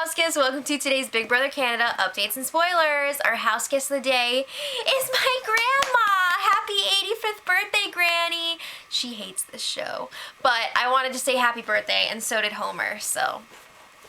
house guests. Welcome to today's Big Brother Canada updates and spoilers. Our house guest of the day is my grandma. Happy 85th birthday, Granny. She hates this show, but I wanted to say happy birthday, and so did Homer, so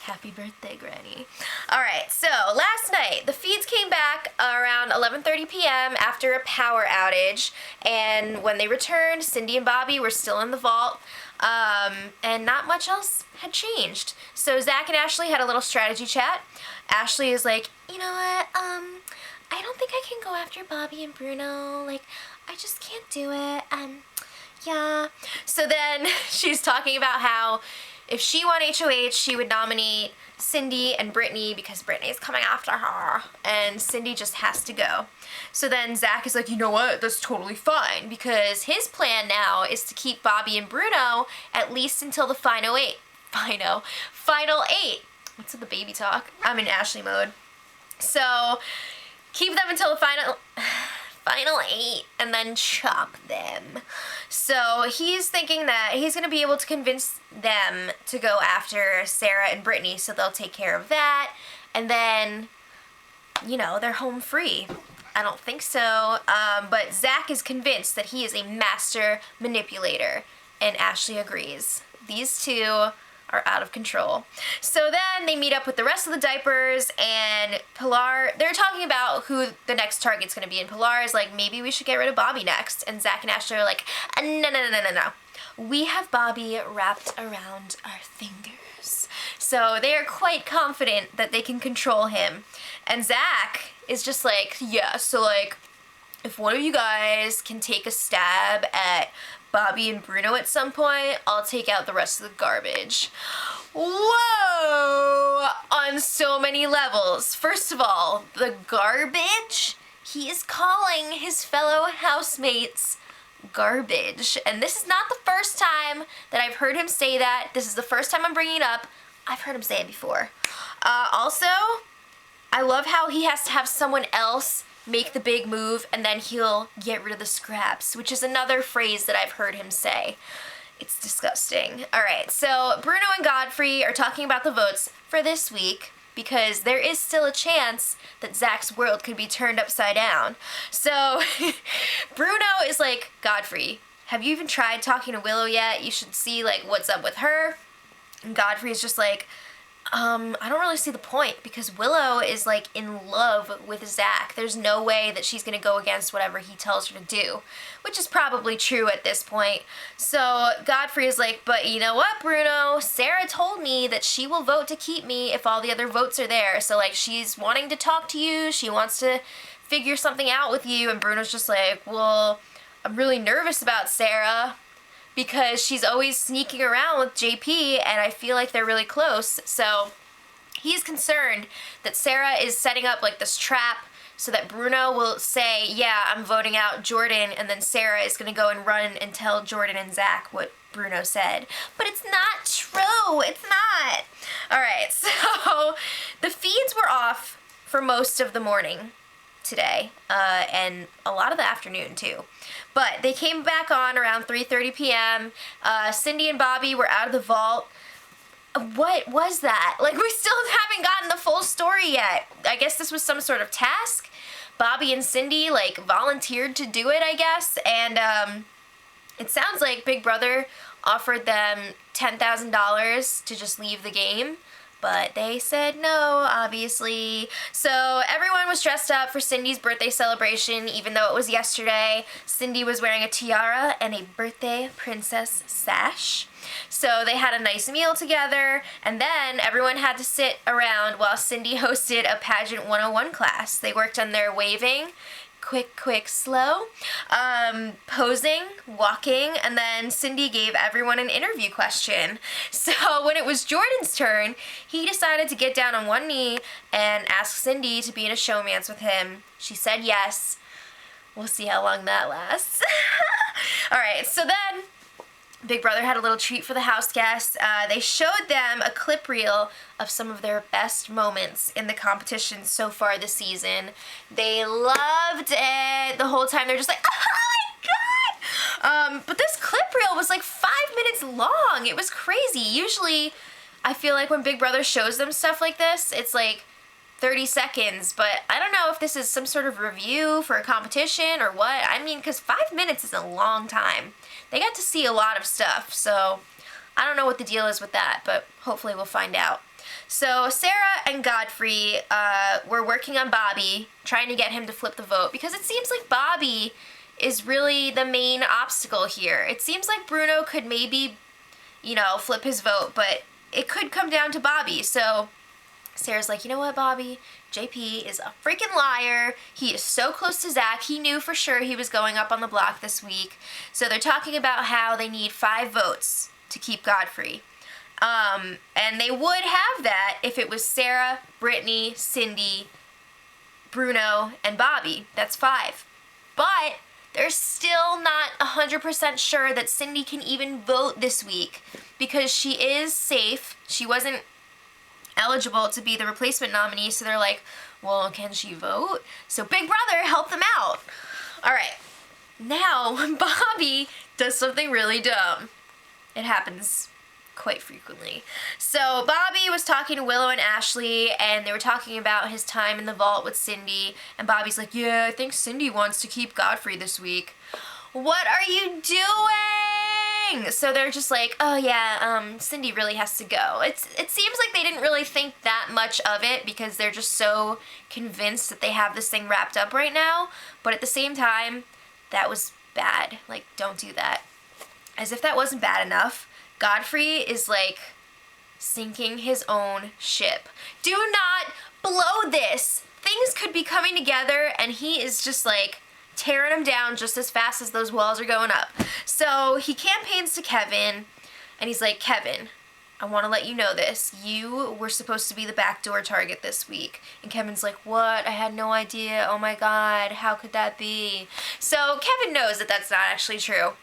happy birthday, Granny. Alright, so last night, the feeds came back around 11:30 p.m. after a power outage, and when they returned, Cindy and Bobby were still in the vault, and not much else had changed. So Zach and Ashley had a little strategy chat. Ashley is like, you know what, I don't think I can go after Bobby and Bruno, like, I just can't do it, yeah. So then she's talking about how if she won HOH, she would nominate Cindy and Brittany because Brittany's coming after her, and Cindy just has to go. So then Zach is like, you know what, that's totally fine, because his plan now is to keep Bobby and Bruno at least until the final eight. What's with the baby talk? I'm in Ashley mode. So keep them until the final 8 and then chop them. So he's thinking that he's going to be able to convince them to go after Sarah and Brittany, so they'll take care of that, and then, you know, they're home free. I don't think so, but Zach is convinced that he is a master manipulator, and Ashley agrees. These two are out of control. So then they meet up with the rest of the diapers, and Pilar, they're talking about who the next target's going to be, and Pilar is like, maybe we should get rid of Bobby next, and Zach and Ashley are like, no. We have Bobby wrapped around our fingers. So they are quite confident that they can control him. And Zach is just like, yeah, so like, if one of you guys can take a stab at Bobby and Bruno at some point, I'll take out the rest of the garbage. Whoa! On so many levels. First of all, the garbage? He is calling his fellow housemates garbage. And this is not the first time that I've heard him say that. This is the first time I'm bringing it up. I've heard him say it before. Also, I love how he has to have someone else make the big move, and then he'll get rid of the scraps, which is another phrase that I've heard him say. It's disgusting. Alright, so Bruno and Godfrey are talking about the votes for this week, because there is still a chance that Zach's world could be turned upside down. So Bruno is like, Godfrey, have you even tried talking to Willow yet? You should see, like, what's up with her. And Godfrey is just like, I don't really see the point, because Willow is, like, in love with Zach. There's no way that she's gonna go against whatever he tells her to do, which is probably true at this point. So Godfrey is like, but you know what, Bruno? Sarah told me that she will vote to keep me if all the other votes are there. So, like, she's wanting to talk to you. She wants to figure something out with you. And Bruno's just like, well, I'm really nervous about Sarah, because she's always sneaking around with JP, and I feel like they're really close. So he's concerned that Sarah is setting up, like, this trap so that Bruno will say, yeah, I'm voting out Jordan, and then Sarah is going to go and run and tell Jordan and Zach what Bruno said. But it's not true. It's not. All right, so the feeds were off for most of the morning today, and a lot of the afternoon too. But they came back on around 3:30 p.m. Cindy and Bobby were out of the vault. What was that? Like, we still haven't gotten the full story yet. I guess this was some sort of task. Bobby and Cindy, like, volunteered to do it, I guess, and it sounds like Big Brother offered them $10,000 to just leave the game. But they said no, obviously. So everyone was dressed up for Cindy's birthday celebration, even though it was yesterday. Cindy was wearing a tiara and a birthday princess sash. So they had a nice meal together, and then everyone had to sit around while Cindy hosted a pageant 101 class. They worked on their waving, quick, slow, posing, walking, and then Cindy gave everyone an interview question. So when it was Jordan's turn, he decided to get down on one knee and ask Cindy to be in a showmance with him. She said yes. We'll see how long that lasts. Alright, so then Big Brother had a little treat for the house guests. They showed them a clip reel of some of their best moments in the competition so far this season. They loved it the whole time. They're just like, oh my god! But this clip reel was like 5 minutes long. It was crazy. Usually I feel like when Big Brother shows them stuff like this, it's like 30 seconds, but I don't know if this is some sort of review for a competition or what. I mean, because 5 minutes is a long time. They got to see a lot of stuff, so I don't know what the deal is with that, but hopefully we'll find out. So Sarah and Godfrey were working on Bobby, trying to get him to flip the vote, because it seems like Bobby is really the main obstacle here. It seems like Bruno could maybe, flip his vote, but it could come down to Bobby. So Sarah's like, you know what, Bobby? JP is a freaking liar. He is so close to Zach. He knew for sure he was going up on the block this week. So they're talking about how they need 5 votes to keep Godfrey. And they would have that if it was Sarah, Brittany, Cindy, Bruno, and Bobby. That's 5. But they're still not 100% sure that Cindy can even vote this week because she is safe. She wasn't eligible to be the replacement nominee, so they're like, well, can she vote? So Big Brother helped them out. All right, now Bobby does something really dumb. It happens quite frequently. So Bobby was talking to Willow and Ashley, and they were talking about his time in the vault with Cindy, and Bobby's like, yeah, I think Cindy wants to keep Godfrey this week. What are you doing? So they're just like, oh yeah, Cindy really has to go. It seems like they didn't really think that much of it because they're just so convinced that they have this thing wrapped up right now, but at the same time, that was bad. Like, don't do that. As if that wasn't bad enough, Godfrey is like sinking his own ship. Do not blow this. Things could be coming together and he is just like tearing them down just as fast as those walls are going up. So he campaigns to Kevin and he's like, Kevin, I want to let you know this. You were supposed to be the backdoor target this week. And Kevin's like, what? I had no idea. Oh my God, how could that be? So Kevin knows that that's not actually true.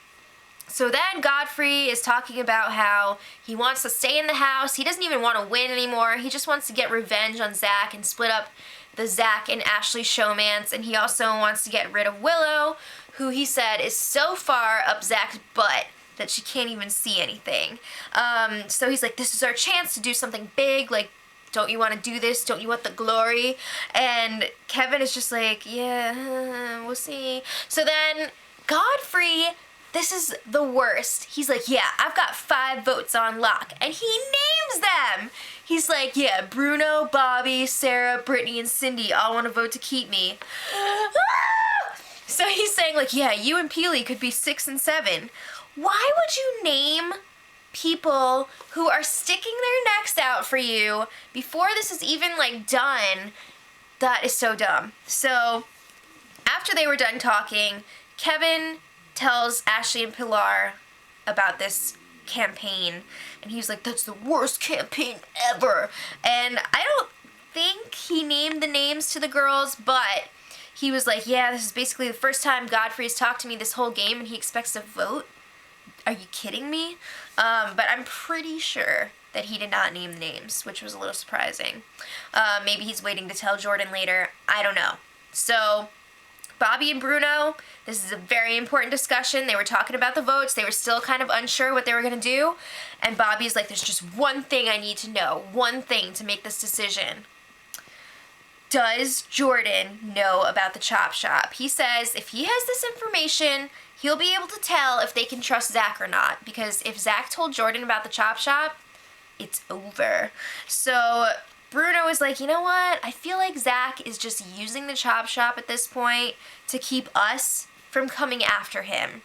So then Godfrey is talking about how he wants to stay in the house. He doesn't even want to win anymore. He just wants to get revenge on Zach and split up the Zach and Ashley showmance. And he also wants to get rid of Willow, who he said is so far up Zach's butt that she can't even see anything. So he's like, this is our chance to do something big. Like, don't you want to do this? Don't you want the glory? And Kevin is just like, yeah, we'll see. So then Godfrey, this is the worst. He's like, yeah, I've got 5 votes on lock. And he names them. He's like, yeah, Bruno, Bobby, Sarah, Brittany, and Cindy all want to vote to keep me. So he's saying like, yeah, you and Peely could be 6 and 7. Why would you name people who are sticking their necks out for you before this is even like done? That is so dumb. So after they were done talking, Kevin tells Ashley and Pilar about this campaign, and he's like, that's the worst campaign ever. And I don't think he named the names to the girls, but he was like, yeah, this is basically the first time Godfrey's talked to me this whole game and he expects to vote. Are you kidding me? But I'm pretty sure that he did not name the names, which was a little surprising. Maybe he's waiting to tell Jordan later. I don't know. So Bobby and Bruno, this is a very important discussion. They were talking about the votes. They were still kind of unsure what they were going to do. And Bobby's like, there's just one thing I need to know. One thing to make this decision. Does Jordan know about the chop shop? He says if he has this information, he'll be able to tell if they can trust Zach or not. Because if Zach told Jordan about the chop shop, it's over. So Bruno is like, you know what? I feel like Zach is just using the chop shop at this point to keep us from coming after him.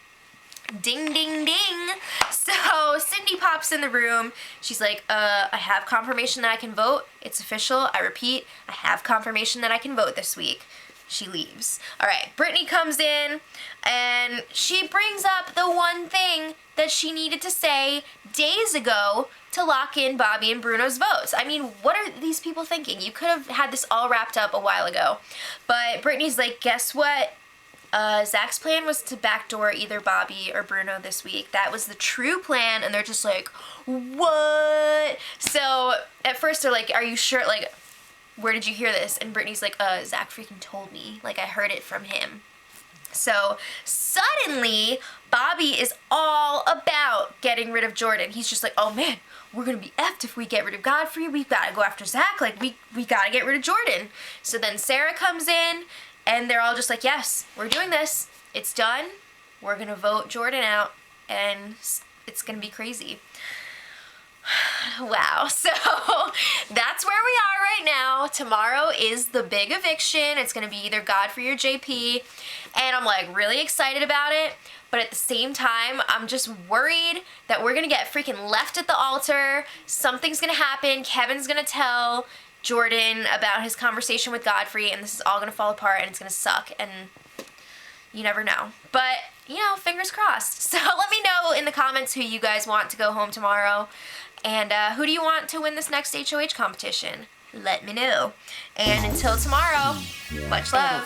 Ding, ding, ding. So Cindy pops in the room. She's like, I have confirmation that I can vote. It's official. I repeat, I have confirmation that I can vote this week. She leaves. All right, Brittany comes in and she brings up the one thing that she needed to say days ago to lock in Bobby and Bruno's votes. I mean, what are these people thinking? You could have had this all wrapped up a while ago. But Brittany's like, guess what? Zach's plan was to backdoor either Bobby or Bruno this week. That was the true plan, and they're just like, what? So at first they're like, are you sure? Like, where did you hear this? And Brittany's like, Zach freaking told me. Like, I heard it from him. So suddenly, Bobby is all about getting rid of Jordan. He's just like, oh man, we're gonna be effed if we get rid of Godfrey. We've gotta go after Zach. Like, we gotta get rid of Jordan. So then Sarah comes in, and they're all just like, yes, we're doing this. It's done. We're gonna vote Jordan out, and it's gonna be crazy. Wow, so that's where we are right now. Tomorrow is the big eviction. It's gonna be either Godfrey or JP, and I'm like really excited about it, but at the same time, I'm just worried that we're gonna get freaking left at the altar. Something's gonna happen. Kevin's gonna tell Jordan about his conversation with Godfrey, and this is all gonna fall apart, and it's gonna suck, and you never know. But, you know, fingers crossed. So let me know in the comments who you guys want to go home tomorrow. And who do you want to win this next HOH competition? Let me know. And until tomorrow, much love.